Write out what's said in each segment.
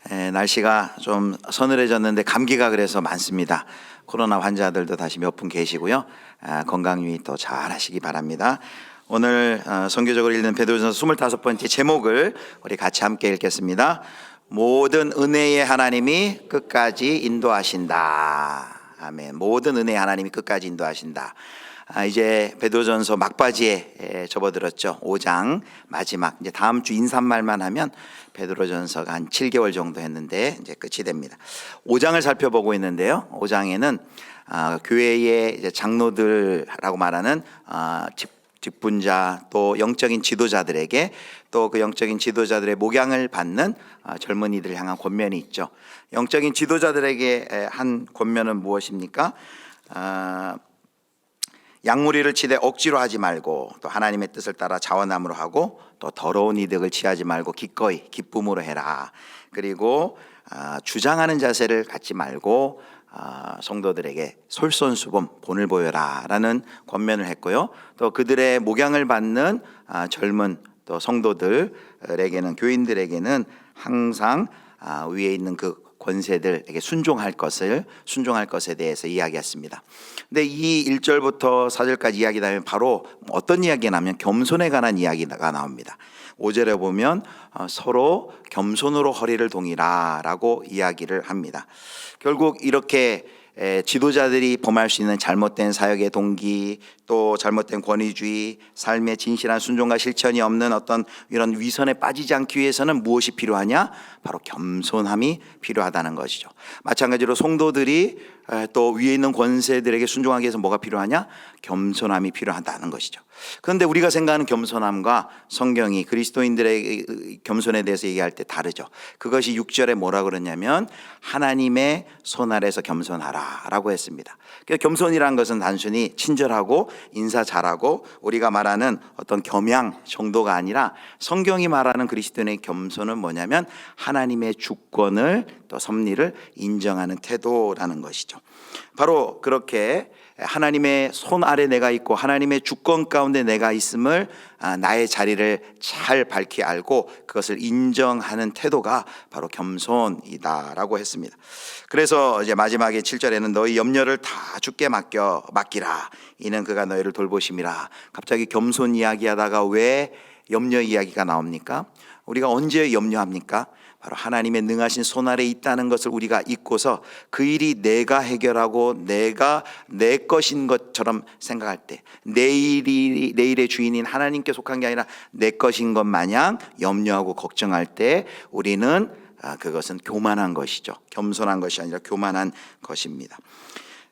날씨가 좀 서늘해졌는데 감기가 그래서 많습니다. 코로나 환자들도 다시 몇 분 계시고요. 건강 유의 또 잘 하시기 바랍니다. 오늘 선교적으로 읽는 베드로전서 25번째 제목을 우리 같이 함께 읽겠습니다. 모든 은혜의 하나님이 끝까지 인도하신다. 아멘. 모든 은혜의 하나님이 끝까지 인도하신다. 이제 베드로전서 막바지에 접어들었죠. 5장 마지막, 이제 다음 주 인사말만 하면 베드로전서가 한 7개월 정도 했는데 이제 끝이 됩니다. 5장을 살펴보고 있는데요. 5장에는 교회의 이제 장로들이라고 말하는 직분자 또 영적인 지도자들에게 또 그 영적인 지도자들의 목양을 받는 젊은이들을 향한 권면이 있죠. 영적인 지도자들에게 한 권면은 무엇입니까? 양무리를 치되 억지로 하지 말고 또 하나님의 뜻을 따라 자원함으로 하고 또 더러운 이득을 취하지 말고 기꺼이 기쁨으로 해라. 그리고 주장하는 자세를 갖지 말고 성도들에게 솔선수범 본을 보여라 라는 권면을 했고요. 또 그들의 목양을 받는 젊은 또 성도들에게는, 교인들에게는 항상 위에 있는 그 권세들에게 순종할 것에 대해서 이야기했습니다. 근데 이 1절부터 4절까지 이야기다 보면 바로 어떤 이야기가 나오면 겸손에 관한 이야기가 나옵니다. 5절에 보면 서로 겸손으로 허리를 동이라 라고 이야기를 합니다. 결국 이렇게 지도자들이 범할 수 있는 잘못된 사역의 동기, 또 잘못된 권위주의, 삶의 진실한 순종과 실천이 없는 어떤 이런 위선에 빠지지 않기 위해서는 무엇이 필요하냐? 바로 겸손함이 필요하다는 것이죠. 마찬가지로 성도들이 또 위에 있는 권세들에게 순종하기 위해서 뭐가 필요하냐? 겸손함이 필요하다는 것이죠. 그런데 우리가 생각하는 겸손함과 성경이 그리스도인들의 겸손에 대해서 얘기할 때 다르죠. 그것이 6절에 뭐라 그러냐면 하나님의 손 아래서 겸손하라 라고 했습니다. 그러니까 겸손이라는 것은 단순히 친절하고 인사 잘하고 우리가 말하는 어떤 겸양 정도가 아니라 성경이 말하는 그리스도인의 겸손은 뭐냐면 하나님의 주권을 또 섭리를 인정하는 태도라는 것이죠. 바로 그렇게 하나님의 손 아래 내가 있고 하나님의 주권 가운데 내가 있음을 나의 자리를 잘 밝히 알고 그것을 인정하는 태도가 바로 겸손이다라고 했습니다. 그래서 이제 마지막에 7절에는 너희 염려를 다 주께 맡기라. 이는 그가 너희를 돌보심이라. 갑자기 겸손 이야기하다가 왜 염려 이야기가 나옵니까? 우리가 언제 염려합니까? 바로 하나님의 능하신 손 아래 있다는 것을 우리가 잊고서 그 일이 내가 해결하고 내가 내 것인 것처럼 생각할 때, 내 일의 주인인 하나님께 속한 게 아니라 내 것인 것 마냥 염려하고 걱정할 때 우리는 그것은 교만한 것이죠. 겸손한 것이 아니라 교만한 것입니다.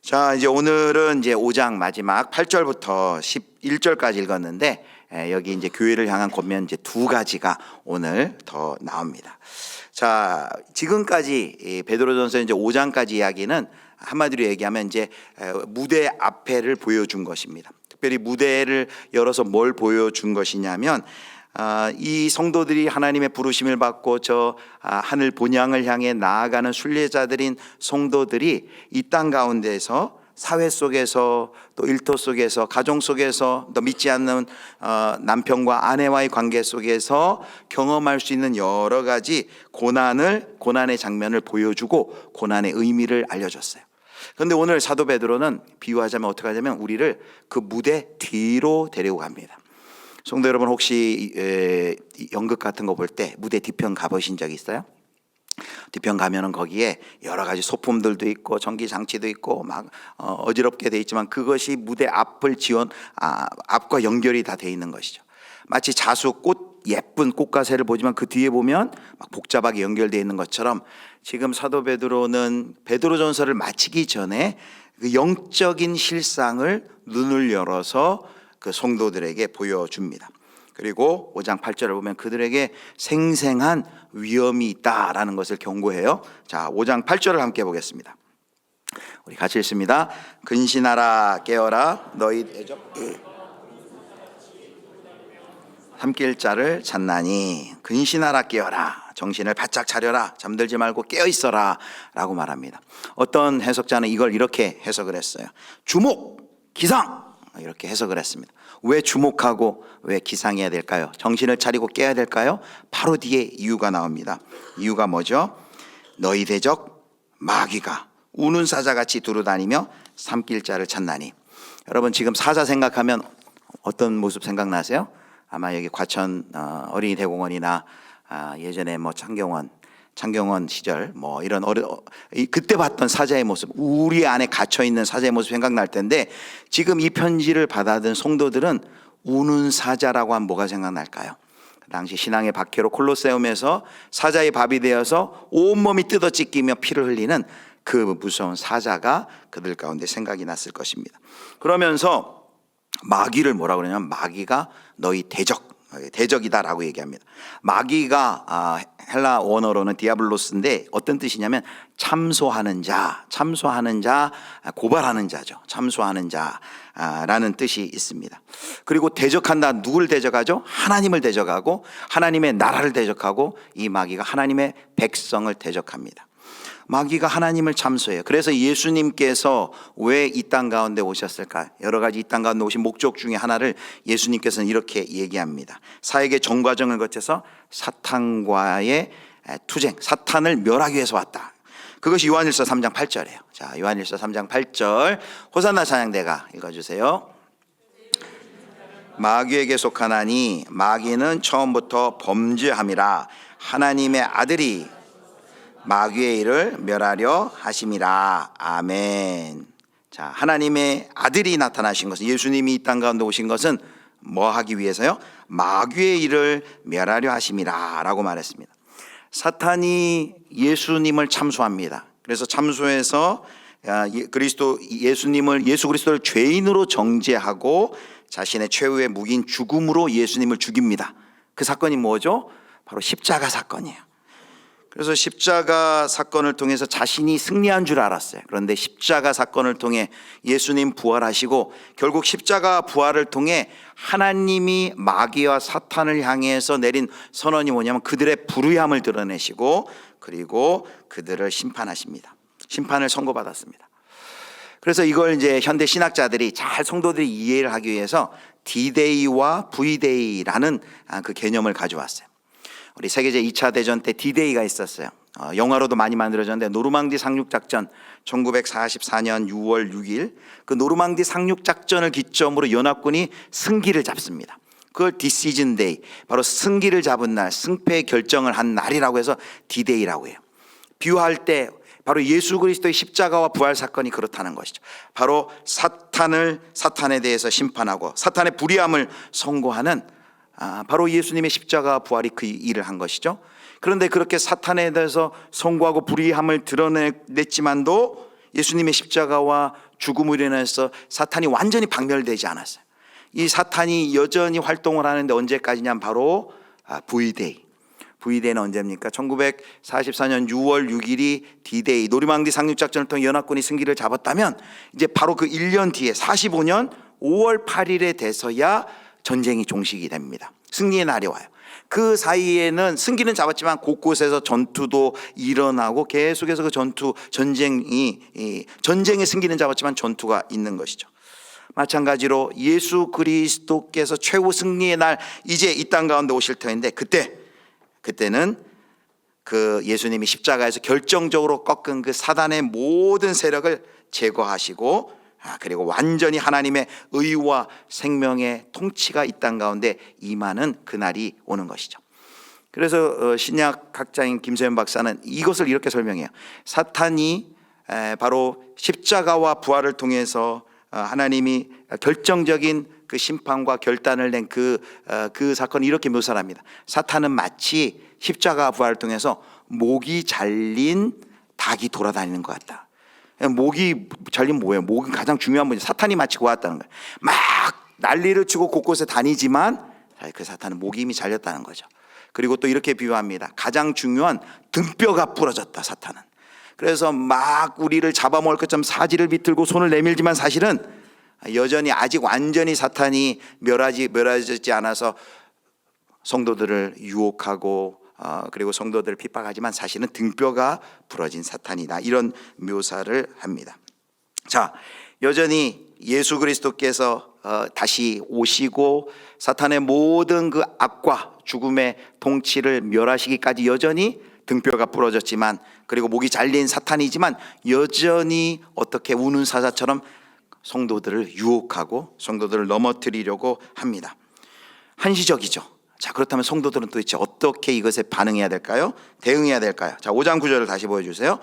자, 이제 오늘은 이제 5장 마지막 8절부터 11절까지 읽었는데 여기 이제 교회를 향한 권면 이제 두 가지가 오늘 더 나옵니다. 자, 지금까지 베드로전서 이제 5장까지 이야기는 한마디로 얘기하면 이제 무대 앞에를 보여준 것입니다. 특별히 무대를 열어서 뭘 보여준 것이냐면 이 성도들이 하나님의 부르심을 받고 저 하늘 본향을 향해 나아가는 순례자들인 성도들이 이 땅 가운데서 사회 속에서 또 일터 속에서 가정 속에서 또 믿지 않는 남편과 아내와의 관계 속에서 경험할 수 있는 여러 가지 고난의 장면을 보여주고 고난의 의미를 알려줬어요. 그런데 오늘 사도 베드로는 비유하자면 어떻게 하냐면 우리를 그 무대 뒤로 데리고 갑니다. 성도 여러분, 혹시 연극 같은 거 볼 때 무대 뒤편 가보신 적 있어요? 뒤편 가면은 거기에 여러 가지 소품들도 있고 전기 장치도 있고 막 어지럽게 돼 있지만 그것이 무대 앞을 앞과 연결이 다 돼 있는 것이죠. 마치 예쁜 꽃가세를 보지만 그 뒤에 보면 막 복잡하게 연결되어 있는 것처럼 지금 사도 베드로는 베드로전서를 마치기 전에 그 영적인 실상을 눈을 열어서 그 성도들에게 보여줍니다. 그리고 5장 8절을 보면 그들에게 생생한 위험이 있다라는 것을 경고해요. 자, 5장 8절을 함께 보겠습니다. 우리 같이 읽습니다. 근신하라 깨어라 너희 삼킬 자를 찾나니. 근신하라 깨어라, 정신을 바짝 차려라, 잠들지 말고 깨어 있어라 라고 말합니다. 어떤 해석자는 이걸 이렇게 해석을 했어요. 주목, 기상 이렇게 해석을 했습니다. 왜 주목하고 왜 기상해야 될까요? 정신을 차리고 깨야 될까요? 바로 뒤에 이유가 나옵니다. 이유가 뭐죠? 너희 대적 마귀가 우는 사자같이 두루다니며 삼킬 자를 찾나니. 여러분 지금 사자 생각하면 어떤 모습 생각나세요? 아마 여기 과천 어린이 대공원이나 예전에 뭐 창경원 시절 뭐 이런 그때 봤던 사자의 모습, 우리 안에 갇혀 있는 사자의 모습 생각날 텐데, 지금 이 편지를 받아든 성도들은 우는 사자라고 하면 뭐가 생각날까요? 그 당시 신앙의 박해로 콜로세움에서 사자의 밥이 되어서 온몸이 뜯어 찢기며 피를 흘리는 그 무서운 사자가 그들 가운데 생각이 났을 것입니다. 그러면서 마귀를 뭐라고 그러냐면 마귀가 너희 대적이다라고 얘기합니다. 마귀가 헬라 원어로는 디아블로스인데 어떤 뜻이냐면 참소하는 자, 고발하는 자죠. 참소하는 자라는 뜻이 있습니다. 그리고 대적한다, 누굴 대적하죠? 하나님을 대적하고 하나님의 나라를 대적하고, 이 마귀가 하나님의 백성을 대적합니다. 마귀가 하나님을 참소해요. 그래서 예수님께서 왜 이 땅 가운데 오셨을까? 여러 가지 이 땅 가운데 오신 목적 중에 하나를 예수님께서는 이렇게 얘기합니다. 사역의 전 과정을 거쳐서 사탄과의 투쟁, 사탄을 멸하기 위해서 왔다. 그것이 요한일서 3장 8절이에요. 자, 요한일서 3장 8절 호산나 찬양대가 읽어주세요. 마귀에게 속하나니 마귀는 처음부터 범죄함이라 하나님의 아들이 마귀의 일을 멸하려 하심이라. 아멘. 자, 하나님의 아들이 나타나신 것은, 예수님이 이 땅 가운데 오신 것은 뭐 하기 위해서요? 마귀의 일을 멸하려 하심이라 라고 말했습니다. 사탄이 예수님을 참소합니다. 그래서 참소해서 예수 그리스도를 죄인으로 정죄하고 자신의 최후의 무기인 죽음으로 예수님을 죽입니다. 그 사건이 뭐죠? 바로 십자가 사건이에요. 그래서 십자가 사건을 통해서 자신이 승리한 줄 알았어요. 그런데 십자가 사건을 통해 예수님 부활하시고, 결국 십자가 부활을 통해 하나님이 마귀와 사탄을 향해서 내린 선언이 뭐냐면 그들의 불의함을 드러내시고, 그리고 그들을 심판하십니다. 심판을 선고받았습니다. 그래서 이걸 이제 현대 신학자들이 잘 성도들이 이해를 하기 위해서 D-Day와 V-Day라는 그 개념을 가져왔어요. 우리 세계제 2차 대전 때 D-Day가 있었어요. 영화로도 많이 만들어졌는데, 노르망디 상륙작전 1944년 6월 6일 그 노르망디 상륙작전을 기점으로 연합군이 승기를 잡습니다. 그걸 Decision Day, 바로 승기를 잡은 날, 승패 결정을 한 날이라고 해서 D-Day라고 해요. 비유할 때 바로 예수 그리스도의 십자가와 부활 사건이 그렇다는 것이죠. 바로 사탄에 대해서 심판하고 사탄의 불의함을 선고하는 바로 예수님의 십자가 부활이 그 일을 한 것이죠. 그런데 그렇게 사탄에 대해서 선고하고 불의함을 드러냈지만도 예수님의 십자가와 죽음으로 인해서 사탄이 완전히 박멸되지 않았어요. 이 사탄이 여전히 활동을 하는데 언제까지냐면 바로 V-Day. V-Day는 언제입니까? 1944년 6월 6일이 D-Day, 노르망디 상륙작전을 통해 연합군이 승기를 잡았다면, 이제 바로 그 1년 뒤에 45년 5월 8일에 돼서야 전쟁이 종식이 됩니다. 승리의 날이 와요. 그 사이에는 승기는 잡았지만 곳곳에서 전투도 일어나고 계속해서 그 전쟁의 승기는 잡았지만 전투가 있는 것이죠. 마찬가지로 예수 그리스도께서 최후 승리의 날 이제 이 땅 가운데 오실 터인데, 그때는 그 예수님이 십자가에서 결정적으로 꺾은 그 사단의 모든 세력을 제거하시고, 그리고 완전히 하나님의 의와 생명의 통치가 이 땅 가운데 임하는 그날이 오는 것이죠. 그래서 신약학자인 김세현 박사는 이것을 이렇게 설명해요. 사탄이 바로 십자가와 부활을 통해서 하나님이 결정적인 그 심판과 결단을 낸 그 사건을 이렇게 묘사를 합니다. 사탄은 마치 십자가 부활을 통해서 목이 잘린 닭이 돌아다니는 것 같다. 목이 잘리면 뭐예요? 목은 가장 중요한 분이 사탄이 마치 그왔다는 거예요. 막 난리를 치고 곳곳에 다니지만 그 사탄은 목이 이미 잘렸다는 거죠. 그리고 또 이렇게 비유합니다. 가장 중요한 등뼈가 부러졌다, 사탄은. 그래서 막 우리를 잡아먹을 것처럼 사지를 비틀고 손을 내밀지만 사실은 여전히 아직 완전히 사탄이 멸하지 않아서 성도들을 유혹하고 그리고 성도들을 핍박하지만 사실은 등뼈가 부러진 사탄이다, 이런 묘사를 합니다. 자, 여전히 예수 그리스도께서 다시 오시고 사탄의 모든 그 악과 죽음의 통치를 멸하시기까지 여전히 등뼈가 부러졌지만, 그리고 목이 잘린 사탄이지만 여전히 어떻게 우는 사자처럼 성도들을 유혹하고 성도들을 넘어뜨리려고 합니다. 한시적이죠. 자, 그렇다면 성도들은 도대체 어떻게 이것에 반응해야 될까요? 대응해야 될까요? 자, 5장 9절을 다시 보여주세요.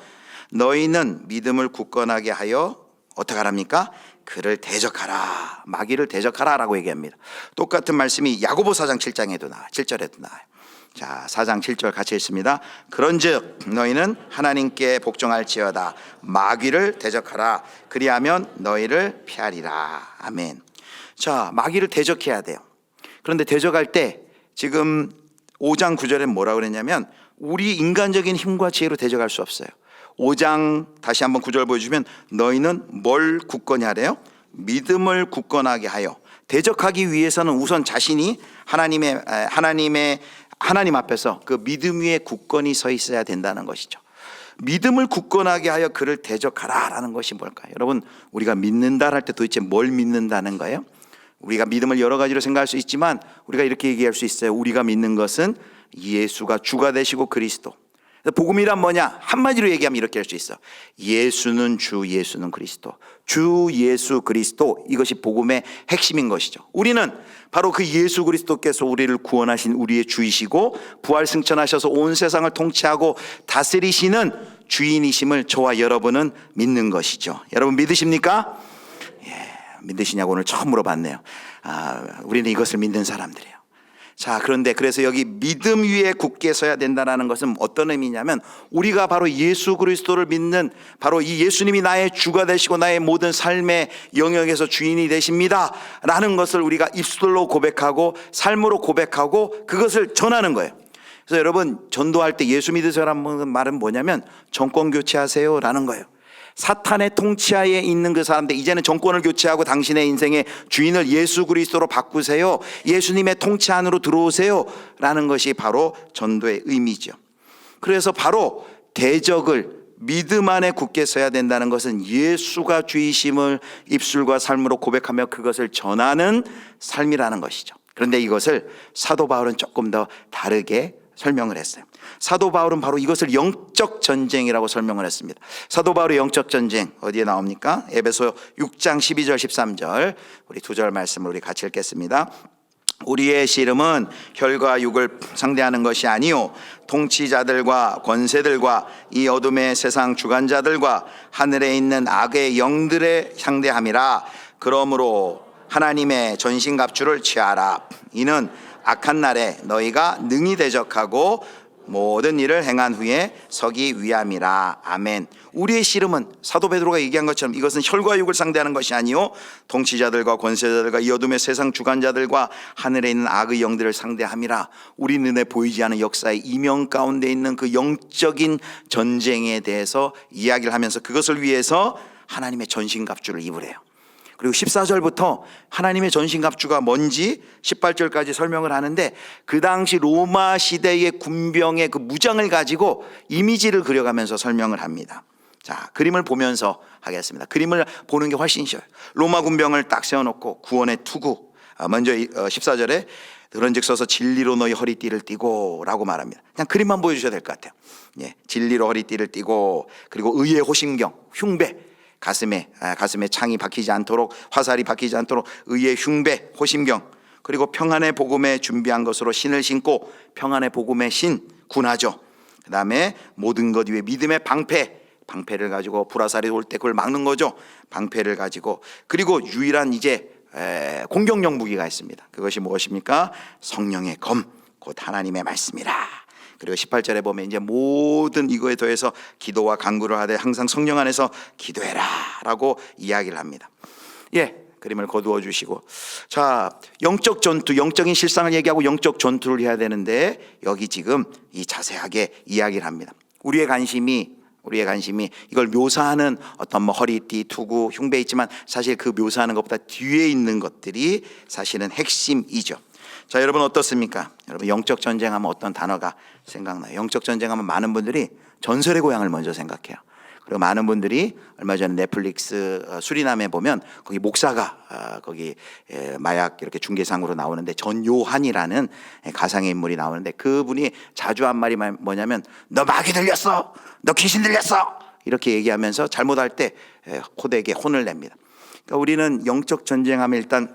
너희는 믿음을 굳건하게 하여 어떻게 하랍니까? 그를 대적하라, 마귀를 대적하라 라고 얘기합니다. 똑같은 말씀이 야고보 4장 7장에도 나와요. 7절에도 나와요. 자, 4장 7절 같이 읽습니다. 그런즉 너희는 하나님께 복종할지어다, 마귀를 대적하라, 그리하면 너희를 피하리라. 아멘. 자, 마귀를 대적해야 돼요. 그런데 대적할 때 지금 5장 9절에 뭐라고 그랬냐면 우리 인간적인 힘과 지혜로 대적할 수 없어요. 5장 다시 한번 9절 보여주면 너희는 뭘 굳건히 하래요? 믿음을 굳건하게 하여. 대적하기 위해서는 우선 자신이 하나님 앞에서 그 믿음 위에 굳건히 서 있어야 된다는 것이죠. 믿음을 굳건하게 하여 그를 대적하라 라는 것이 뭘까요? 여러분, 우리가 믿는다 할 때 도대체 뭘 믿는다는 거예요? 우리가 믿음을 여러 가지로 생각할 수 있지만 우리가 이렇게 얘기할 수 있어요. 우리가 믿는 것은 예수가 주가 되시고 그리스도. 복음이란 뭐냐? 한마디로 얘기하면 이렇게 할 수 있어. 예수는 주, 예수는 그리스도. 주 예수 그리스도, 이것이 복음의 핵심인 것이죠. 우리는 바로 그 예수 그리스도께서 우리를 구원하신 우리의 주이시고 부활 승천하셔서 온 세상을 통치하고 다스리시는 주인이심을 저와 여러분은 믿는 것이죠. 여러분 믿으십니까? 믿으시냐고 오늘 처음 물어봤네요. 우리는 이것을 믿는 사람들이에요. 자, 그런데 그래서 여기 믿음 위에 굳게 서야 된다는 것은 어떤 의미냐면 우리가 바로 예수 그리스도를 믿는, 바로 이 예수님이 나의 주가 되시고 나의 모든 삶의 영역에서 주인이 되십니다 라는 것을 우리가 입술로 고백하고 삶으로 고백하고 그것을 전하는 거예요. 그래서 여러분, 전도할 때 예수 믿으세요라는 말은 뭐냐면 정권 교체하세요 라는 거예요. 사탄의 통치하에 있는 그 사람들, 이제는 정권을 교체하고 당신의 인생의 주인을 예수 그리스도로 바꾸세요, 예수님의 통치 안으로 들어오세요 라는 것이 바로 전도의 의미죠. 그래서 바로 대적을 믿음 안에 굳게 서야 된다는 것은 예수가 주이심을 입술과 삶으로 고백하며 그것을 전하는 삶이라는 것이죠. 그런데 이것을 사도 바울은 조금 더 다르게 설명을 했어요. 사도 바울은 바로 이것을 영적 전쟁이라고 설명을 했습니다. 사도 바울의 영적 전쟁 어디에 나옵니까? 에베소 6장 12절 13절 우리 두 절 말씀을 우리 같이 읽겠습니다. 우리의 씨름은 혈과 육을 상대하는 것이 아니요 통치자들과 권세들과 이 어둠의 세상 주관자들과 하늘에 있는 악의 영들의 상대함이라. 그러므로 하나님의 전신갑주를 취하라. 이는 악한 날에 너희가 능히 대적하고 모든 일을 행한 후에 서기 위함이라. 아멘. 우리의 씨름은 사도 베드로가 얘기한 것처럼 이것은 혈과 육을 상대하는 것이 아니요 통치자들과 권세자들과 이 어둠의 세상 주관자들과 하늘에 있는 악의 영들을 상대함이라. 우리 눈에 보이지 않는 역사의 이면 가운데 있는 그 영적인 전쟁에 대해서 이야기를 하면서 그것을 위해서 하나님의 전신갑주를 입으래요. 그리고 14절부터 하나님의 전신갑주가 뭔지 18절까지 설명을 하는데 그 당시 로마 시대의 군병의 그 무장을 가지고 이미지를 그려가면서 설명을 합니다. 자, 그림을 보면서 하겠습니다. 그림을 보는 게 훨씬 쉬워요. 로마 군병을 딱 세워놓고 구원의 투구. 먼저 14절에 그런즉 서서 진리로 너희 허리띠를 띠고 라고 말합니다. 그냥 그림만 보여주셔야 될 것 같아요. 진리로 허리띠를 띠고, 그리고 의의 호심경, 흉배, 가슴에 창이 박히지 않도록, 화살이 박히지 않도록 의의 흉배, 호심경, 그리고 평안의 복음에 준비한 것으로 신을 신고, 평안의 복음의 신, 군하죠. 그 다음에 모든 것 위에 믿음의 방패를 가지고 불화살이 올 때 그걸 막는 거죠. 방패를 가지고, 그리고 유일한 이제 공격용 무기가 있습니다. 그것이 무엇입니까? 성령의 검, 곧 하나님의 말씀이라. 그리고 18절에 보면 이제 모든 이거에 더해서 기도와 간구를 하되 항상 성령 안에서 기도해라 라고 이야기를 합니다. 그림을 거두어 주시고, 자, 영적 전투, 영적인 실상을 얘기하고 영적 전투를 해야 되는데 여기 지금 이 자세하게 이야기를 합니다. 우리의 관심이 이걸 묘사하는 어떤 허리띠, 투구, 흉배 있지만 사실 그 묘사하는 것보다 뒤에 있는 것들이 사실은 핵심이죠. 자, 여러분 어떻습니까? 여러분 영적 전쟁하면 어떤 단어가 생각나요? 영적 전쟁하면 많은 분들이 전설의 고향을 먼저 생각해요. 그리고 많은 분들이 얼마 전에 넷플릭스 수리남에 보면 거기 목사가 거기 마약 이렇게 중개상으로 나오는데 전요한이라는 가상의 인물이 나오는데 그분이 자주 한 말이 뭐냐면 너 마귀 들렸어, 너 귀신 들렸어 이렇게 얘기하면서 잘못할 때 호되게 혼을 냅니다. 그러니까 우리는 영적 전쟁하면 일단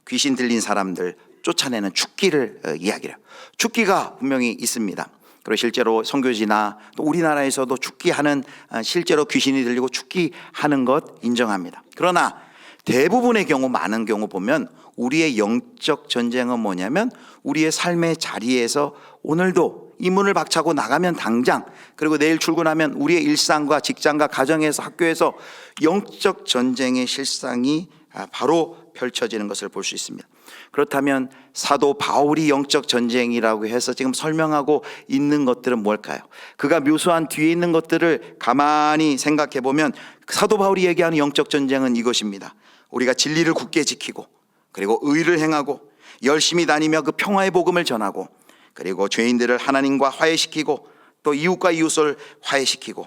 귀신 들린 사람들 쫓아내는 축기를 이야기해요. 축기가 분명히 있습니다. 그리고 실제로 선교지나 또 우리나라에서도 축기하는 실제로 귀신이 들리고 축기하는 것 인정합니다. 그러나 대부분의 경우 많은 경우 보면 우리의 영적 전쟁은 뭐냐면 우리의 삶의 자리에서 오늘도 이 문을 박차고 나가면 당장 그리고 내일 출근하면 우리의 일상과 직장과 가정에서 학교에서 영적 전쟁의 실상이 바로 펼쳐지는 것을 볼 수 있습니다. 그렇다면 사도 바울이 영적 전쟁이라고 해서 지금 설명하고 있는 것들은 뭘까요? 그가 묘사한 뒤에 있는 것들을 가만히 생각해 보면 사도 바울이 얘기하는 영적 전쟁은 이것입니다. 우리가 진리를 굳게 지키고 그리고 의를 행하고 열심히 다니며 그 평화의 복음을 전하고 그리고 죄인들을 하나님과 화해시키고 또 이웃과 이웃을 화해시키고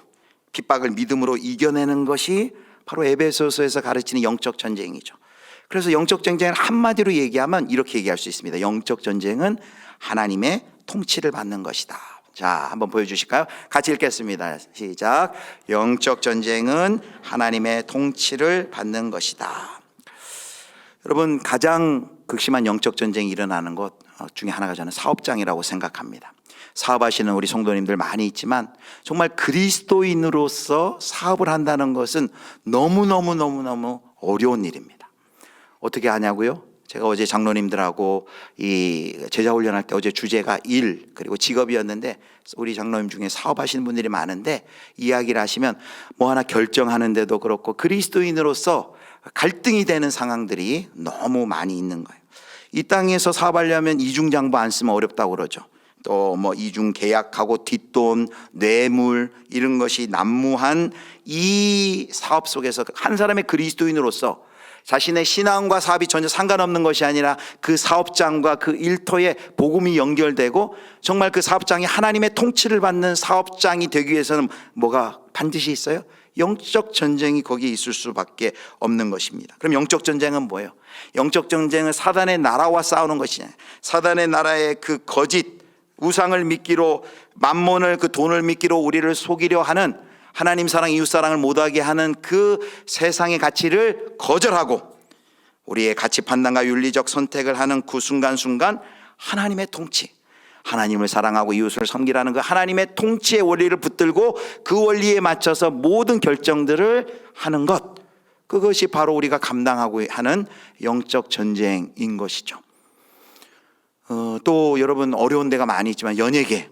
핍박을 믿음으로 이겨내는 것이 바로 에베소서에서 가르치는 영적 전쟁이죠. 그래서 영적 전쟁을 한마디로 얘기하면 이렇게 얘기할 수 있습니다. 영적 전쟁은 하나님의 통치를 받는 것이다. 자, 한번 보여주실까요? 같이 읽겠습니다. 시작. 영적 전쟁은 하나님의 통치를 받는 것이다. 여러분, 가장 극심한 영적 전쟁이 일어나는 것 중에 하나가 저는 사업장이라고 생각합니다. 사업하시는 우리 성도님들 많이 있지만 정말 그리스도인으로서 사업을 한다는 것은 너무너무 어려운 일입니다. 어떻게 하냐고요? 제가 어제 장로님들하고 이 제자 훈련할 때 어제 주제가 일 그리고 직업이었는데 우리 장로님 중에 사업하시는 분들이 많은데 이야기를 하시면 뭐 하나 결정하는데도 그렇고 그리스도인으로서 갈등이 되는 상황들이 너무 많이 있는 거예요. 이 땅에서 사업하려면 이중장부 안 쓰면 어렵다고 그러죠. 또 뭐 이중 계약하고 뒷돈, 뇌물 이런 것이 난무한 이 사업 속에서 한 사람의 그리스도인으로서 자신의 신앙과 사업이 전혀 상관없는 것이 아니라 그 사업장과 그 일터에 복음이 연결되고 정말 그 사업장이 하나님의 통치를 받는 사업장이 되기 위해서는 뭐가 반드시 있어요? 영적 전쟁이 거기에 있을 수밖에 없는 것입니다. 그럼 영적 전쟁은 뭐예요? 영적 전쟁은 사단의 나라와 싸우는 것이냐, 사단의 나라의 그 거짓 우상을 믿기로 만몬을 그 돈을 믿기로 우리를 속이려 하는 하나님 사랑 이웃 사랑을 못하게 하는 그 세상의 가치를 거절하고 우리의 가치 판단과 윤리적 선택을 하는 그 순간순간 하나님의 통치, 하나님을 사랑하고 이웃을 섬기라는 그 하나님의 통치의 원리를 붙들고 그 원리에 맞춰서 모든 결정들을 하는 것, 그것이 바로 우리가 감당하고 하는 영적 전쟁인 것이죠. 또 여러분 어려운 데가 많이 있지만 연예계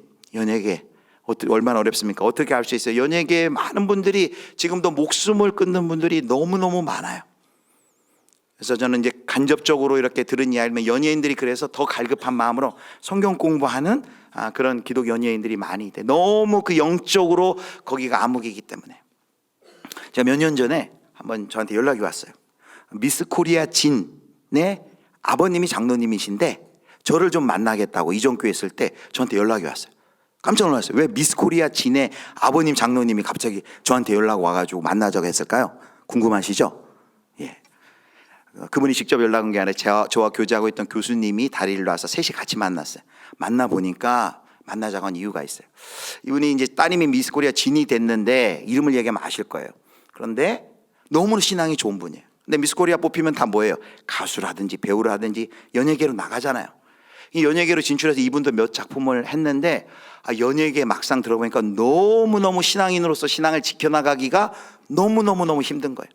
얼마나 어렵습니까? 어떻게 할 수 있어요? 연예계에 많은 분들이 지금도 목숨을 끊는 분들이 너무너무 많아요. 그래서 저는 이제 간접적으로 이렇게 들은 이야기면 연예인들이 그래서 더 갈급한 마음으로 성경 공부하는 그런 기독 연예인들이 많이 있대. 너무 그 영적으로 거기가 암흑이기 때문에. 제가 몇 년 전에 한번 저한테 연락이 왔어요. 미스 코리아 진의 아버님이 장로님이신데 저를 좀 만나겠다고 이전교회 있을 때 저한테 연락이 왔어요. 깜짝 놀랐어요. 왜 미스 코리아 진의 아버님 장로님이 갑자기 저한테 연락 와가지고 만나자고 했을까요? 궁금하시죠? 예. 그분이 직접 연락 온 게 아니라 저와 교제하고 있던 교수님이 다리를 놔서 셋이 같이 만났어요. 만나보니까 만나자고 한 이유가 있어요. 이분이 이제 따님이 미스 코리아 진이 됐는데 이름을 얘기하면 아실 거예요. 그런데 너무나 신앙이 좋은 분이에요. 근데 미스 코리아 뽑히면 다 뭐예요? 가수라든지 배우라든지 연예계로 나가잖아요. 이 연예계로 진출해서 이분도 몇 작품을 했는데 연예계에 막상 들어보니까 너무너무 신앙인으로서 신앙을 지켜나가기가 너무너무 힘든 거예요.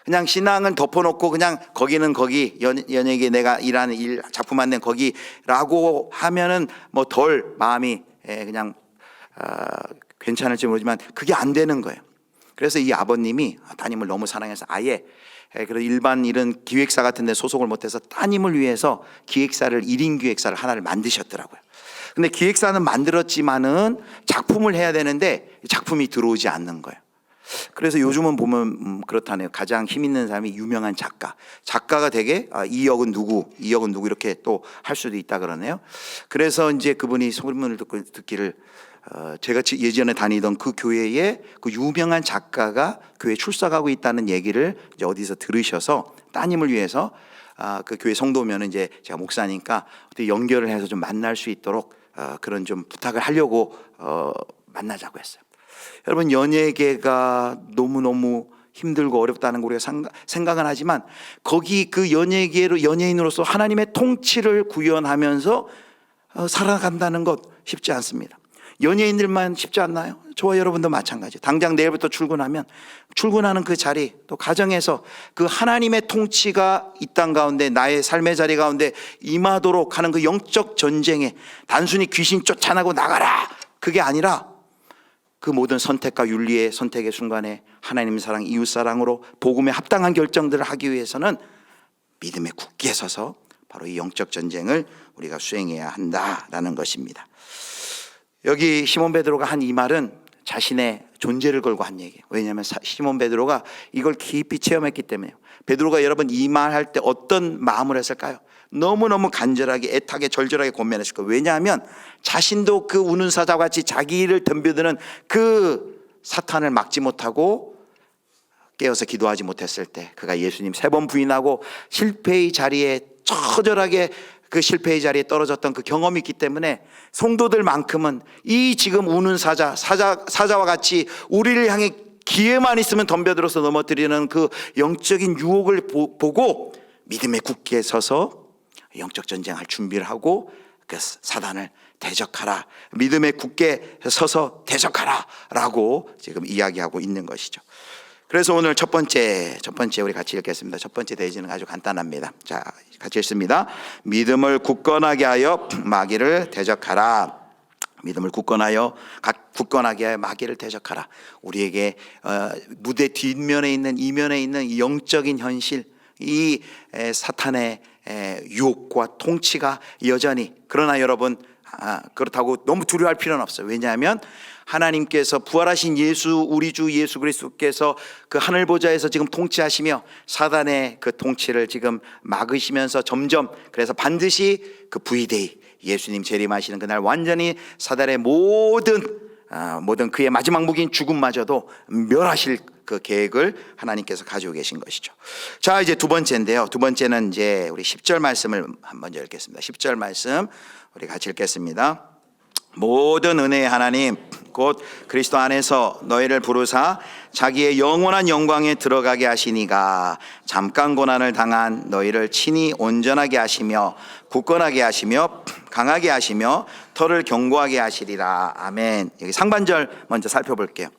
그냥 신앙은 덮어놓고 그냥 거기는 거기 연예계 내가 일하는 일 작품 안 낸 거기라고 하면은 뭐 덜 마음이 그냥 괜찮을지 모르지만 그게 안 되는 거예요. 그래서 이 아버님이 따님을 너무 사랑해서 아예 그래서 일반 이런 기획사 같은 데 소속을 못해서 따님을 위해서 기획사를 1인 기획사를 하나를 만드셨더라고요. 근데 기획사는 만들었지만은 작품을 해야 되는데 작품이 들어오지 않는 거예요. 그래서 요즘은 보면 그렇다네요. 가장 힘 있는 사람이 유명한 작가가 되게 이 역은 누구 이렇게 또 할 수도 있다 그러네요. 그래서 이제 그분이 소문을 듣기를 제가 예전에 다니던 그 교회에 그 유명한 작가가 교회에 출석하고 있다는 얘기를 이제 어디서 들으셔서 따님을 위해서 그 교회 성도면은 이제 제가 목사니까 어떻게 연결을 해서 좀 만날 수 있도록 그런 좀 부탁을 하려고 만나자고 했어요. 여러분, 연예계가 너무너무 힘들고 어렵다는 거 우리가 생각은 하지만 거기 그 연예계로 연예인으로서 하나님의 통치를 구현하면서 살아간다는 것 쉽지 않습니다. 연예인들만 쉽지 않나요? 저와 여러분도 마찬가지. 당장 내일부터 출근하는 그 자리, 또 가정에서 그 하나님의 통치가 이 땅 가운데 나의 삶의 자리 가운데 임하도록 하는 그 영적 전쟁에 단순히 귀신 쫓아나고 나가라, 그게 아니라 그 모든 선택과 윤리의 선택의 순간에 하나님 사랑, 이웃 사랑으로 복음에 합당한 결정들을 하기 위해서는 믿음에 굳게 서서 바로 이 영적 전쟁을 우리가 수행해야 한다라는 것입니다. 여기 시몬 베드로가 한 이 말은 자신의 존재를 걸고 한 얘기예요. 왜냐하면 시몬 베드로가 이걸 깊이 체험했기 때문에요. 베드로가 여러분 이 말 할 때 어떤 마음을 했을까요? 너무너무 간절하게 애타게 절절하게 고민했을 거예요. 왜냐하면 자신도 그 우는 사자와 같이 자기를 덤벼드는 그 사탄을 막지 못하고 깨어서 기도하지 못했을 때, 그가 예수님 3번 부인하고 실패의 자리에 처절하게 그 실패의 자리에 떨어졌던 그 경험이 있기 때문에 성도들만큼은 이 지금 우는 사자와 같이 우리를 향해 기회만 있으면 덤벼들어서 넘어뜨리는 그 영적인 유혹을 보고 믿음에 굳게 서서 영적 전쟁할 준비를 하고 그 사단을 대적하라, 믿음에 굳게 서서 대적하라 라고 지금 이야기하고 있는 것이죠. 그래서 오늘 첫 번째 우리 같이 읽겠습니다. 첫 번째 대지는 아주 간단합니다. 자, 같이 읽습니다. 믿음을 굳건하게 하여 마귀를 대적하라. 믿음을 굳건하게 하여 마귀를 대적하라. 우리에게 무대 뒷면에 있는 이면에 있는 이 영적인 현실, 이 사탄의 유혹과 통치가 여전히, 그러나 여러분 그렇다고 너무 두려워할 필요는 없어요. 왜냐하면 하나님께서 부활하신 우리 주 예수 그리스도께서 그 하늘 보좌에서 지금 통치하시며 사단의 그 통치를 지금 막으시면서 점점, 그래서 반드시 그 V-Day 예수님 재림하시는 그날 완전히 사단의 모든 그의 마지막 무기인 죽음마저도 멸하실 그 계획을 하나님께서 가지고 계신 것이죠. 자, 이제 두 번째인데요. 두 번째는 이제 우리 10절 말씀을 먼저 읽겠습니다. 10절 말씀 우리 같이 읽겠습니다. 모든 은혜의 하나님 곧 그리스도 안에서 너희를 부르사 자기의 영원한 영광에 들어가게 하시니가 잠깐 고난을 당한 너희를 친히 온전하게 하시며 굳건하게 하시며 강하게 하시며 터를 견고하게 하시리라. 아멘. 여기 상반절 먼저 살펴볼게요.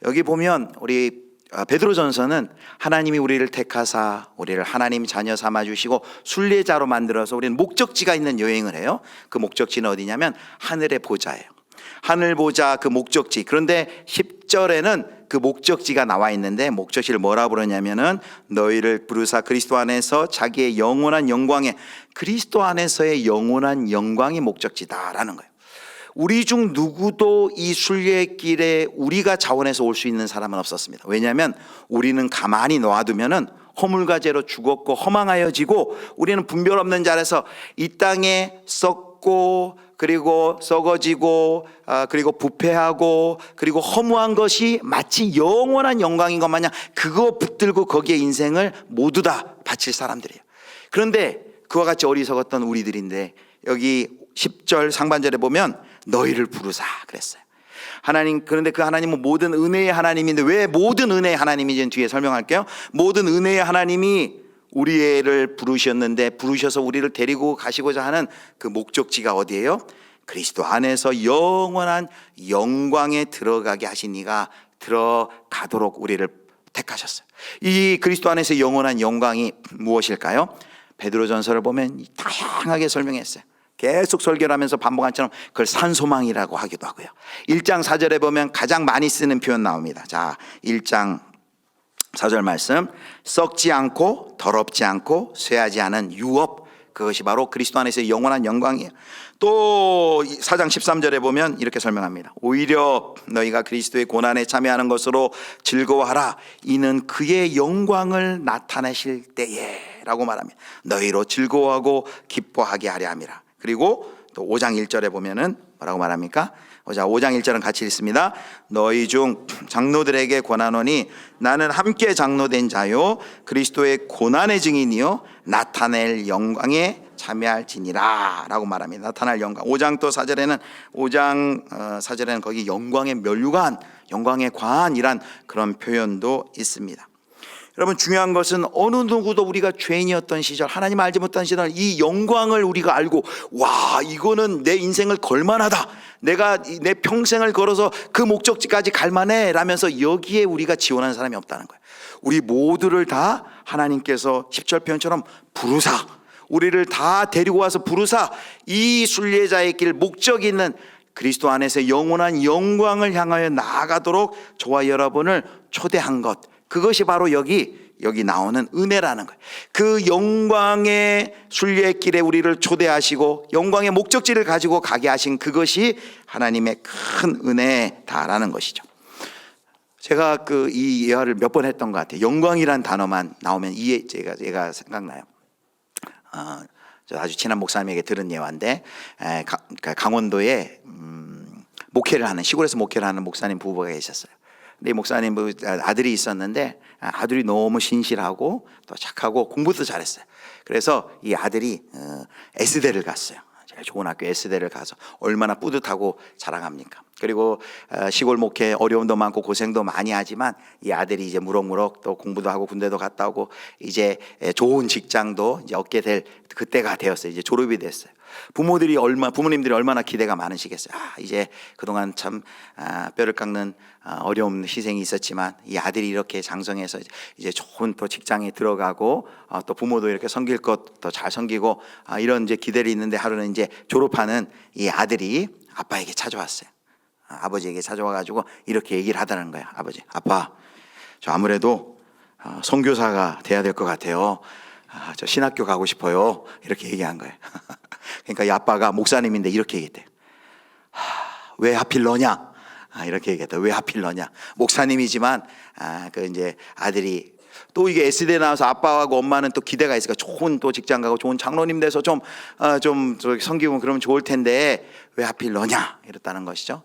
여기 보면 우리 베드로전서는 하나님이 우리를 택하사 우리를 하나님 자녀 삼아주시고 순례자로 만들어서 우리는 목적지가 있는 여행을 해요. 그 목적지는 어디냐면 하늘의 보좌예요. 하늘 보좌 그 목적지. 그런데 10절에는 그 목적지가 나와 있는데 목적지를 뭐라 부르냐면은 너희를 부르사 그리스도 안에서 자기의 영원한 영광에, 그리스도 안에서의 영원한 영광이 목적지다라는 거예요. 우리 중 누구도 이 순례길에 우리가 자원해서 올 수 있는 사람은 없었습니다. 왜냐하면 우리는 가만히 놔두면은 허물과제로 죽었고 허망하여지고 우리는 분별 없는 자라서 이 땅에 썩고 그리고 썩어지고 그리고 부패하고 그리고 허무한 것이 마치 영원한 영광인 것 마냥 그거 붙들고 거기에 인생을 모두 다 바칠 사람들이에요. 그런데 그와 같이 어리석었던 우리들인데 여기 10절 상반절에 보면 너희를 부르사 그랬어요. 하나님, 그런데 그 하나님은 모든 은혜의 하나님인데 왜 모든 은혜의 하나님인지는 뒤에 설명할게요. 모든 은혜의 하나님이 우리를 부르셨는데 부르셔서 우리를 데리고 가시고자 하는 그 목적지가 어디예요? 그리스도 안에서 영원한 영광에 들어가게 하신 이가 들어가도록 우리를 택하셨어요. 이 그리스도 안에서 영원한 영광이 무엇일까요? 베드로전서를 보면 다양하게 설명했어요. 계속 설교를 하면서 반복한 처럼 그걸 산소망이라고 하기도 하고요. 1장 4절에 보면 가장 많이 쓰는 표현 나옵니다. 자, 1장 4절 말씀, 썩지 않고 더럽지 않고 쇠하지 않은 유업, 그것이 바로 그리스도 안에서의 영원한 영광이에요. 또 4장 13절에 보면 이렇게 설명합니다. 오히려 너희가 그리스도의 고난에 참여하는 것으로 즐거워하라. 이는 그의 영광을 나타내실 때에 라고 말합니다. 너희로 즐거워하고 기뻐하게 하려 함이라. 그리고 또 5장 1절에 보면은 뭐라고 말합니까? 보자, 5장 1절은 같이 읽습니다. 너희 중 장로들에게 권하노니 나는 함께 장로된 자요 그리스도의 고난의 증인이요 나타낼 영광에 참여할지니라 라고 말합니다. 나타날 영광. 5장 또 4절에는 5장 4절에는 거기 영광의 면류관, 영광의 관이란 그런 표현도 있습니다. 여러분, 중요한 것은 어느 누구도 우리가 죄인이었던 시절, 하나님 알지 못한 시절, 이 영광을 우리가 알고, 와, 이거는 내 인생을 걸만하다, 내가 내 평생을 걸어서 그 목적지까지 갈만해 라면서 여기에 우리가 지원하는 사람이 없다는 거예요. 우리 모두를 다 하나님께서 10절 표현처럼 부르사, 우리를 다 데리고 와서 부르사 이 순례자의 길, 목적 있는 그리스도 안에서 영원한 영광을 향하여 나아가도록 저와 여러분을 초대한 것, 그것이 바로 여기 나오는 은혜라는 거예요. 그 영광의 순례길에 우리를 초대하시고 영광의 목적지를 가지고 가게 하신 그것이 하나님의 큰 은혜다라는 것이죠. 제가 이 예화를 몇 번 했던 것 같아요. 영광이란 단어만 나오면 제가 생각나요. 저 아주 친한 목사님에게 들은 예화인데, 강원도에 시골에서 목회를 하는 목사님 부부가 계셨어요. 근데 목사님 아들이 있었는데, 아들이 너무 신실하고 또 착하고 공부도 잘했어요. 그래서 이 아들이 S대를 갔어요. 제일 좋은 학교 S대를 가서 얼마나 뿌듯하고 자랑합니까? 그리고 시골 목회 어려움도 많고 고생도 많이 하지만 이 아들이 이제 무럭무럭 또 공부도 하고 군대도 갔다 오고 이제 좋은 직장도 이제 얻게 될 그때가 되었어요. 이제 졸업이 됐어요. 부모님들이 얼마나 기대가 많으시겠어요. 이제 그동안 참 뼈를 깎는 어려운 희생이 있었지만 이 아들이 이렇게 장성해서 이제 좋은 또 직장에 들어가고 또 부모도 이렇게 섬길 것 더 잘 섬기고 이런 이제 기대를 있는데, 하루는 이제 졸업하는 이 아들이 아빠에게 찾아왔어요. 아버지에게 찾아와가지고 이렇게 얘기를 하다는 거야. 아빠, 저 아무래도 선교사가 돼야 될 것 같아요. 저 신학교 가고 싶어요. 이렇게 얘기한 거예요. 그러니까 이 아빠가 목사님인데 이렇게 얘기했대요. 왜 하필 너냐? 이렇게 얘기했다. 왜 하필 너냐? 목사님이지만 이제 아들이 또 이게 S대 나와서 아빠하고 엄마는 또 기대가 있으니까 좋은 또 직장 가고 좋은 장로님 돼서 좀 섬기고 그러면 좋을 텐데 왜 하필 너냐? 이랬다는 것이죠.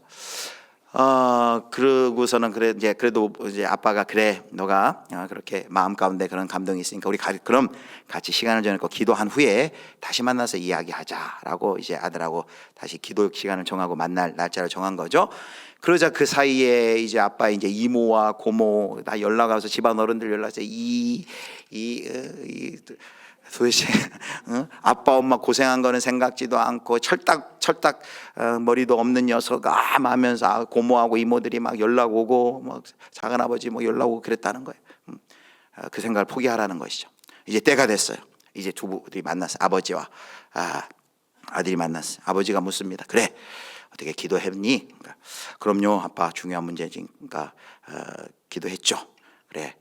그러고서는 그래도 이제 아빠가 그래, 너가 그렇게 마음 가운데 그런 감동이 있으니까 우리 그럼 같이 시간을 정해놓고 기도한 후에 다시 만나서 이야기하자라고 이제 아들하고 다시 기도 시간을 정하고 만날 날짜를 정한 거죠. 그러자 그 사이에 이제 아빠 이제 이모와 고모 다 연락 와서 집안 어른들 연락해서 도대체 아빠 엄마 고생한 거는 생각지도 않고 철딱 머리도 없는 녀석 하면서 고모하고 이모들이 막 연락 오고 막 작은 아버지 뭐 연락 오고 그랬다는 거예요. 그 생각을 포기하라는 것이죠. 이제 때가 됐어요. 이제 두부들이 만났어요. 아버지와 아들이 만났어요. 아버지가 묻습니다. 그래, 어떻게 기도했니? 그럼요 아빠, 중요한 문제니까 기도했죠. 그래,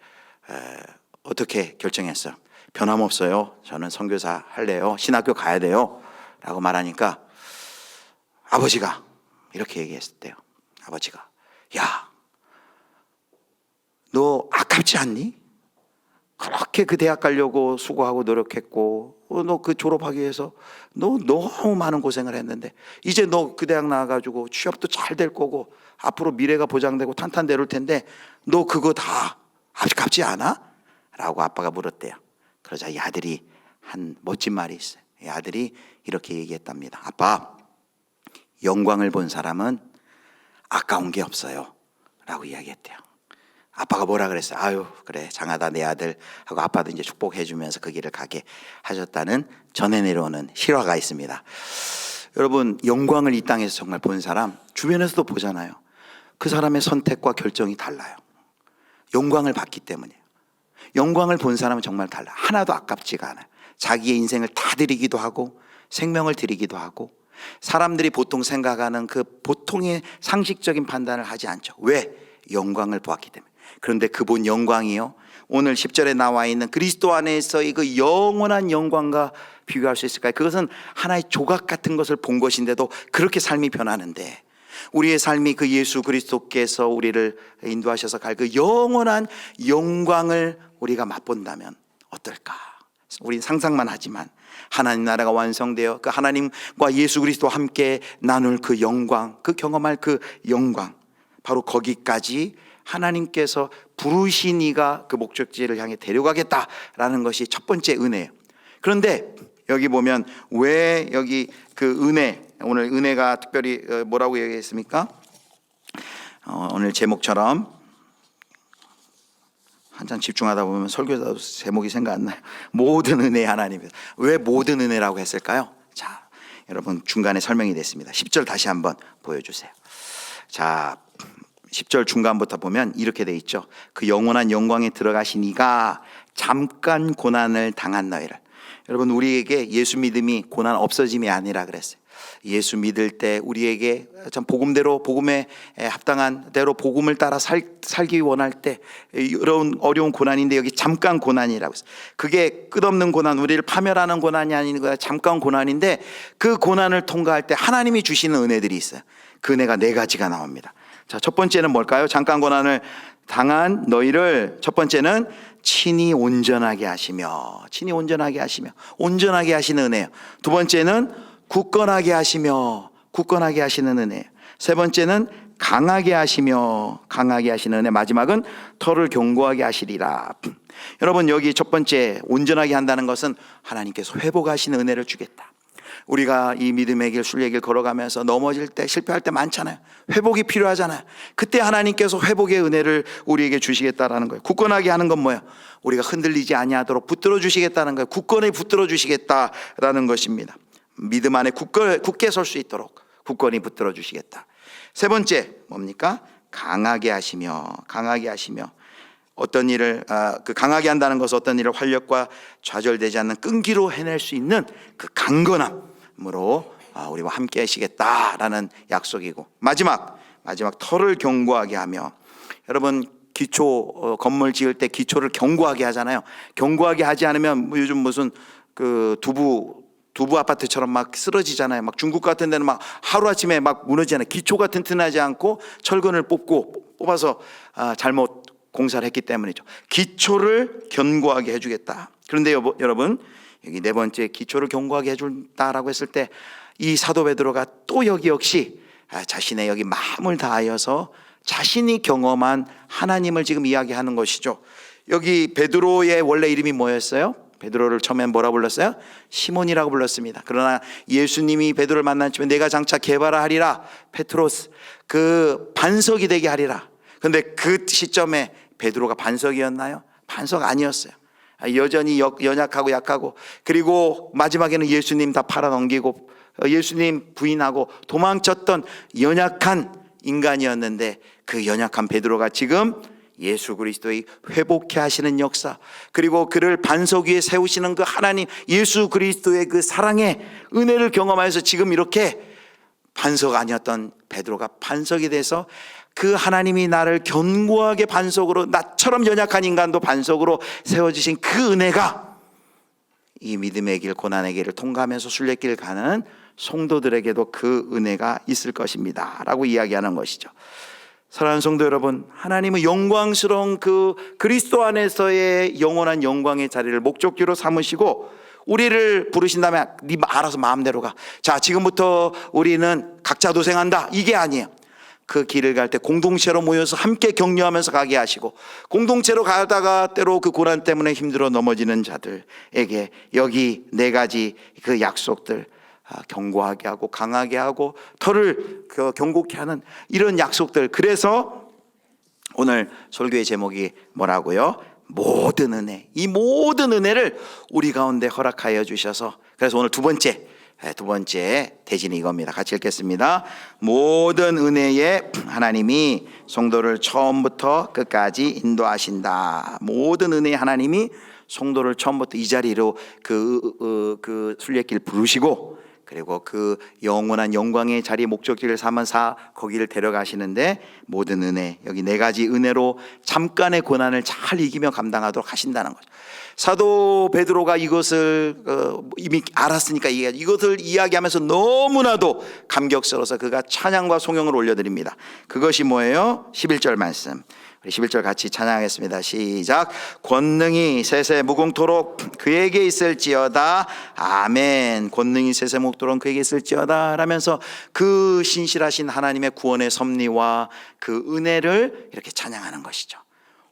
어떻게 결정했어요? 변함없어요. 저는 선교사 할래요. 신학교 가야 돼요. 라고 말하니까 아버지가 이렇게 얘기했대요. 아버지가, 야, 너 아깝지 않니? 그렇게 그 대학 가려고 수고하고 노력했고 너 그 졸업하기 위해서 너 너무 많은 고생을 했는데 이제 너 그 대학 나와가지고 취업도 잘 될 거고 앞으로 미래가 보장되고 탄탄대로일 텐데 너 그거 다 아깝지 않아? 라고 아빠가 물었대요. 그러자 이 아들이 한 멋진 말이 있어요. 이 아들이 이렇게 얘기했답니다. 아빠, 영광을 본 사람은 아까운 게 없어요. 라고 이야기했대요. 아빠가 뭐라 그랬어요? 아유, 그래, 장하다 내 아들 하고 아빠도 이제 축복해 주면서 그 길을 가게 하셨다는 전해 내려오는 실화가 있습니다. 여러분, 영광을 이 땅에서 정말 본 사람 주변에서도 보잖아요. 그 사람의 선택과 결정이 달라요. 영광을 봤기 때문이에요. 영광을 본 사람은 정말 달라. 하나도 아깝지가 않아요. 자기의 인생을 다 드리기도 하고 생명을 드리기도 하고 사람들이 보통 생각하는 그 보통의 상식적인 판단을 하지 않죠. 왜? 영광을 보았기 때문에. 그런데 그 본 영광이요, 오늘 10절에 나와 있는 그리스도 안에서의 그 영원한 영광과 비교할 수 있을까요? 그것은 하나의 조각 같은 것을 본 것인데도 그렇게 삶이 변하는데, 우리의 삶이 그 예수 그리스도께서 우리를 인도하셔서 갈 그 영원한 영광을 우리가 맛본다면 어떨까? 우린 상상만 하지만 하나님 나라가 완성되어 그 하나님과 예수 그리스도와 함께 나눌 그 영광, 그 경험할 그 영광, 바로 거기까지 하나님께서 부르신 이가 그 목적지를 향해 데려가겠다라는 것이 첫 번째 은혜예요. 그런데 여기 보면 왜 여기 그 은혜, 오늘 은혜가 특별히 뭐라고 얘기했습니까? 오늘 제목처럼 한참 집중하다 보면 설교자도 제목이 생각 안 나요. 모든 은혜의 하나님이다. 왜 모든 은혜라고 했을까요? 자, 여러분 중간에 설명이 됐습니다. 10절 다시 한번 보여주세요. 자, 10절 중간부터 보면 이렇게 돼 있죠. 그 영원한 영광에 들어가신 이가 잠깐 고난을 당한 너희를. 여러분, 우리에게 예수 믿음이 고난 없어짐이 아니라 그랬어요. 예수 믿을 때 우리에게 참 복음대로, 복음에 합당한 대로 복음을 따라 살기 원할 때 이런 어려운 고난인데 여기 잠깐 고난이라고 했어요. 그게 끝없는 고난, 우리를 파멸하는 고난이 아니고 잠깐 고난인데 그 고난을 통과할 때 하나님이 주시는 은혜들이 있어요. 그 은혜가 네 가지가 나옵니다. 자, 첫 번째는 뭘까요? 잠깐 고난을 당한 너희를, 첫 번째는 친히 온전하게 하시며, 친히 온전하게 하시며, 온전하게 하시는 은혜예요. 두 번째는 굳건하게 하시며, 굳건하게 하시는 은혜예요. 세 번째는 강하게 하시며, 강하게 하시는 은혜. 마지막은 터를 견고하게 하시리라. 여러분, 여기 첫 번째 온전하게 한다는 것은 하나님께서 회복하시는 은혜를 주겠다. 우리가 이 믿음의 길, 순례의 길 걸어가면서 넘어질 때, 실패할 때 많잖아요. 회복이 필요하잖아요. 그때 하나님께서 회복의 은혜를 우리에게 주시겠다라는 거예요. 굳건하게 하는 건 뭐예요? 우리가 흔들리지 아니하도록 붙들어 주시겠다는 거예요. 굳건히 붙들어 주시겠다라는 것입니다. 믿음 안에 굳게 설 수 있도록 굳건히 붙들어 주시겠다. 세 번째 뭡니까? 강하게 하시며, 강하게 하시며. 어떤 일을 그 강하게 한다는 것은 어떤 일을 활력과 좌절되지 않는 끈기로 해낼 수 있는 그 강건함으로 우리와 함께 하시겠다라는 약속이고, 마지막 터를 견고하게 하며. 여러분, 기초 건물 지을 때 기초를 견고하게 하잖아요. 견고하게 하지 않으면 요즘 무슨 그 두부 아파트처럼 막 쓰러지잖아요. 막 중국 같은 데는 막 하루아침에 막 무너지잖아요. 기초가 튼튼하지 않고 철근을 뽑아서 잘못 공사를 했기 때문이죠. 기초를 견고하게 해주겠다. 그런데 여러분, 여기 네 번째 기초를 견고하게 해준다라고 했을 때 이 사도 베드로가 또 여기 역시 자신의 여기 마음을 다하여서 자신이 경험한 하나님을 지금 이야기하는 것이죠. 여기 베드로의 원래 이름이 뭐였어요? 베드로를 처음엔 뭐라 불렀어요? 시몬이라고 불렀습니다. 그러나 예수님이 베드로를 만났지만 내가 장차 게바라 하리라, 페트로스, 그 반석이 되게 하리라. 그런데 그 시점에 베드로가 반석이었나요? 반석 아니었어요. 여전히 연약하고 약하고, 그리고 마지막에는 예수님 다 팔아넘기고 예수님 부인하고 도망쳤던 연약한 인간이었는데, 그 연약한 베드로가 지금 예수 그리스도의 회복케 하시는 역사, 그리고 그를 반석 위에 세우시는 그 하나님 예수 그리스도의 그 사랑의 은혜를 경험하여서 지금 이렇게 반석 아니었던 베드로가 반석이 돼서 그 하나님이 나를 견고하게 반석으로, 나처럼 연약한 인간도 반석으로 세워주신 그 은혜가 이 믿음의 길, 고난의 길을 통과하면서 순례길 가는 성도들에게도 그 은혜가 있을 것입니다 라고 이야기하는 것이죠. 사랑하는 성도 여러분, 하나님은 영광스러운 그 그리스도 안에서의 영원한 영광의 자리를 목적지로 삼으시고 우리를 부르신 다음에 네 알아서 마음대로 가. 자, 지금부터 우리는 각자 도생한다, 이게 아니에요. 그 길을 갈 때 공동체로 모여서 함께 격려하면서 가게 하시고, 공동체로 가다가 때로 그 고난 때문에 힘들어 넘어지는 자들에게 여기 네 가지 그 약속들, 견고하게 하고 강하게 하고 터를 견고케 하는 이런 약속들. 그래서 오늘 설교의 제목이 뭐라고요? 모든 은혜. 이 모든 은혜를 우리 가운데 허락하여 주셔서, 그래서 오늘 두 번째 대진이 이겁니다. 같이 읽겠습니다. 모든 은혜에 하나님이 성도를 처음부터 끝까지 인도하신다. 모든 은혜의 하나님이 성도를 처음부터 이 자리로 그 순례길 부르시고, 그리고 그 영원한 영광의 자리 목적지를 삼아서 거기를 데려가시는데, 모든 은혜, 여기 네 가지 은혜로 잠깐의 고난을 잘 이기며 감당하도록 하신다는 거죠. 사도 베드로가 이것을 이미 알았으니까 이것을 이야기하면서 너무나도 감격스러워서 그가 찬양과 송영을 올려드립니다. 그것이 뭐예요? 11절 말씀, 우리 11절 같이 찬양하겠습니다. 시작. 권능이 세세 무궁토록 그에게 있을지어다. 아멘. 권능이 세세 무궁토록 그에게 있을지어다 라면서 그 신실하신 하나님의 구원의 섭리와 그 은혜를 이렇게 찬양하는 것이죠.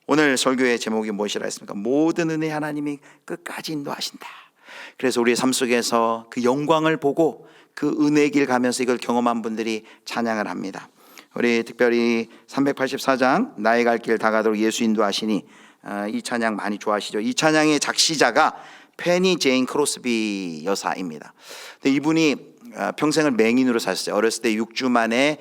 오늘 설교의 제목이 무엇이라 했습니까? 모든 은혜 하나님이 끝까지 인도하신다. 그래서 우리의 삶 속에서 그 영광을 보고 그 은혜의 길 가면서 이걸 경험한 분들이 찬양을 합니다. 우리 특별히 384장 나의 갈 길 다가도록 예수 인도하시니, 이 찬양 많이 좋아하시죠? 이 찬양의 작시자가 페니 제인 크로스비 여사입니다. 근데 이분이 평생을 맹인으로 사셨어요. 어렸을 때 6주 만에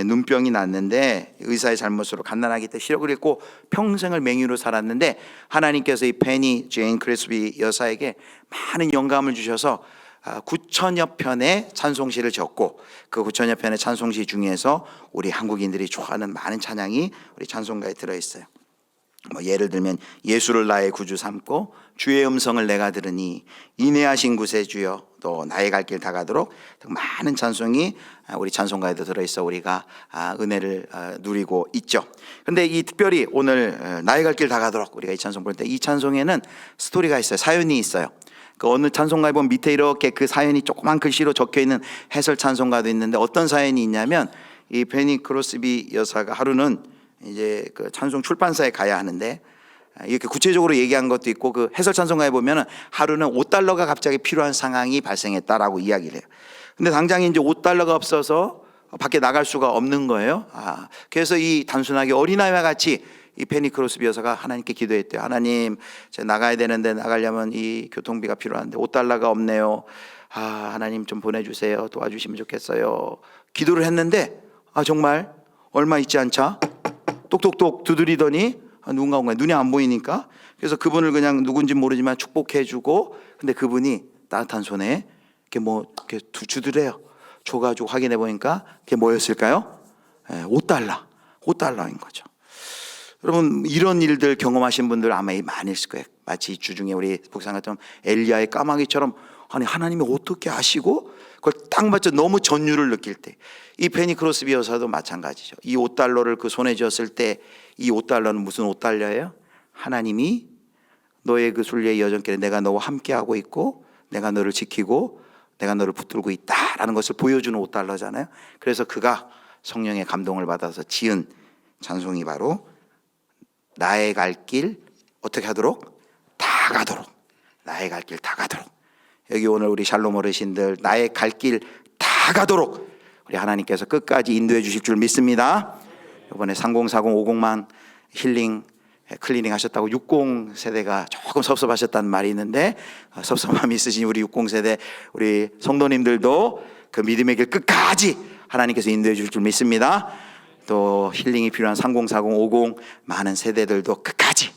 눈병이 났는데 의사의 잘못으로 갓난아기 때 시력을 잃고 평생을 맹인으로 살았는데, 하나님께서 이 페니 제인 크로스비 여사에게 많은 영감을 주셔서 9천여 편의 찬송시를 적고, 그 9천여 편의 찬송시 중에서 우리 한국인들이 좋아하는 많은 찬양이 우리 찬송가에 들어있어요. 예를 들면 예수를 나의 구주 삼고 주의 음성을 내가 들으니 인내하신 구세주여, 또 나의 갈 길 다가도록, 많은 찬송이 우리 찬송가에도 들어있어 우리가 은혜를 누리고 있죠. 그런데 이 특별히 오늘 나의 갈 길 다가도록 우리가 이 찬송 볼 때, 이 찬송에는 스토리가 있어요. 사연이 있어요. 그 어느 찬송가에 보면 밑에 이렇게 그 사연이 조그만 글씨로 적혀 있는 해설 찬송가도 있는데, 어떤 사연이 있냐면 이 페니 크로스비 여사가 하루는 이제 그 찬송 출판사에 가야 하는데, 이렇게 구체적으로 얘기한 것도 있고, 그 해설 찬송가에 보면은 하루는 $5가 갑자기 필요한 상황이 발생했다라고 이야기를 해요. 근데 당장 이제 $5가 없어서 밖에 나갈 수가 없는 거예요. 그래서 이 단순하게 어린아이와 같이 이 페니 크로스비 여사가 하나님께 기도했대요. 하나님, 제가 나가야 되는데 나가려면 이 교통비가 필요한데 $5가 없네요. 하나님 좀 보내주세요. 도와주시면 좋겠어요. 기도를 했는데 정말 얼마 있지 않자 똑똑똑 두드리더니 누군가 온 거예요. 눈이 안 보이니까. 그래서 그분을 그냥 누군지 모르지만 축복해주고, 근데 그분이 따뜻한 손에 이렇게 주더래요. 줘가지고 확인해 보니까 그게 뭐였을까요? $5인 거죠. 여러분, 이런 일들 경험하신 분들 아마 많으실 거예요. 마치 주중에 우리 복상 같은 엘리야의 까마귀처럼, 아니 하나님이 어떻게 아시고 그걸 딱 맞춰 너무 전율을 느낄 때, 이 페니 크로스비 여사도 마찬가지죠. 이 $5를 그 손에 쥐었을 때, 이 $5는 무슨 $5예요? 하나님이 너의 그 순례의 여정길에 내가 너와 함께하고 있고, 내가 너를 지키고 내가 너를 붙들고 있다라는 것을 보여주는 $5잖아요. 그래서 그가 성령의 감동을 받아서 지은 찬송이 바로 나의 갈 길 어떻게 하도록? 다 가도록. 나의 갈 길 다 가도록. 여기 오늘 우리 샬롬 어르신들 나의 갈 길 다 가도록 우리 하나님께서 끝까지 인도해 주실 줄 믿습니다. 이번에 3040, 50만 힐링 클리닝 하셨다고 60 세대가 조금 섭섭하셨다는 말이 있는데, 섭섭함이 있으신 우리 60 세대 우리 성도님들도 그 믿음의 길 끝까지 하나님께서 인도해 주실 줄 믿습니다. 또 힐링이 필요한 3040, 50 많은 세대들도 끝까지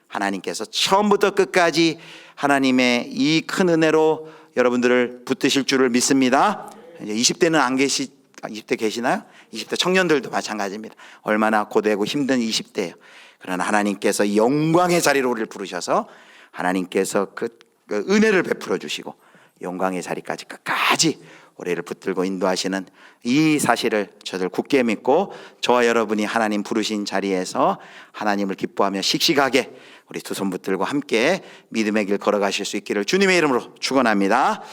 하나님께서 처음부터 끝까지 하나님의 이 큰 은혜로 여러분들을 붙드실 줄을 믿습니다. 이제 20대는 안 20대 계시나요? 20대 청년들도 마찬가지입니다. 얼마나 고되고 힘든 20대예요. 그러나 하나님께서 영광의 자리로 우리를 부르셔서 하나님께서 그 은혜를 베풀어 주시고 영광의 자리까지 끝까지 우리를 붙들고 인도하시는 이 사실을 저들 굳게 믿고, 저와 여러분이 하나님 부르신 자리에서 하나님을 기뻐하며 씩씩하게 우리 두 손 붙들고 함께 믿음의 길 걸어가실 수 있기를 주님의 이름으로 축원합니다.